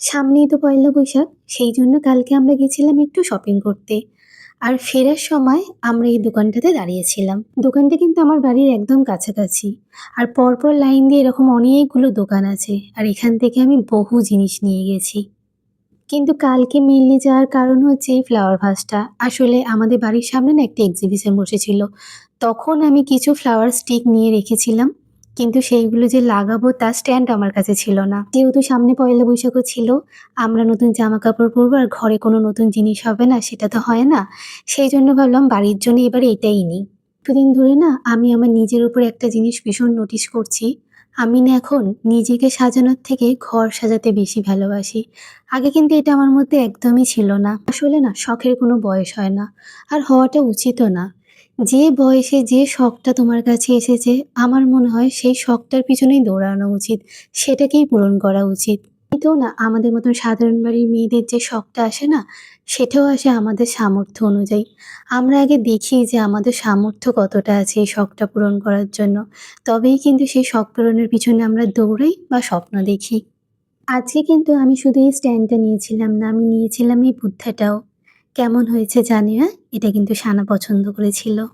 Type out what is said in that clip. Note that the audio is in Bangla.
সামনেই তো পয়লা বৈশাখ, সেই জন্য কালকে আমরা গেছিলাম একটু শপিং করতে। আর ফেরার সময় আমরা এই দোকানটাতে দাঁড়িয়েছিলাম। দোকানটা কিন্তু আমার বাড়ির একদম কাছাকাছি। আর পরপর লাইন দিয়ে এরকম অনেকগুলো দোকান আছে। আর এখান থেকে আমি বহু জিনিস নিয়ে গেছি। কিন্তু কালকে মেইনলি যাওয়ার কারণ হচ্ছে এই ফ্লাওয়ার ভাসটা। আসলে আমাদের বাড়ির সামনে না একটা এক্সিবিশন বসেছিল। তখন আমি কিছু ফ্লাওয়ার স্টিক নিয়ে রেখেছিলাম। কিন্তু সেইগুলো যে লাগাবো তার স্ট্যান্ড আমার কাছে ছিল না। যেহেতু সামনে পয়লা বৈশাখও ছিল, আমরা নতুন জামাকাপড় পরবো আর ঘরে কোনো নতুন জিনিস হবে না, সেটা তো হয় না। সেই জন্য ভাবলাম বাড়ির জন্য এবারে এটাই নিই। কিছুদিন ধরে না আমি আমার নিজের উপর একটা জিনিস ভীষণ নোটিস করছি। আমি না এখন নিজেকে সাজানোর থেকে ঘর সাজাতে বেশি ভালোবাসি। আগে কিন্তু এটা আমার মধ্যে একদমই ছিল না। আসলে না শখের কোনো বয়স হয় না। আর হওয়াটা উচিতও না। যে বয়সে যে শখটা তোমার কাছে এসেছে, আমার মনে হয় সেই শখটার পিছনেই দৌড়ানো উচিত। সেটাকেই পূরণ করা উচিত। এতেও না আমাদের মতন সাধারণ বাড়ির মেয়েদের যে শখটা আসে না, সেটাও আসে আমাদের সামর্থ্য অনুযায়ী। আমরা আগে দেখি যে আমাদের সামর্থ্য কতটা আছে এই শখটা পূরণ করার জন্য। তবেই কিন্তু সেই শখ পূরণের পিছনে আমরা দৌড়াই বা স্বপ্ন দেখি। আজকে কিন্তু আমি শুধু এই স্ট্যান্ডটা নিয়েছিলাম না, আমি নিয়েছিলাম এই বুদ্ধাটাও। কেমন হয়েছে জানি না, এটা কিন্তু সানা পছন্দ করেছিল।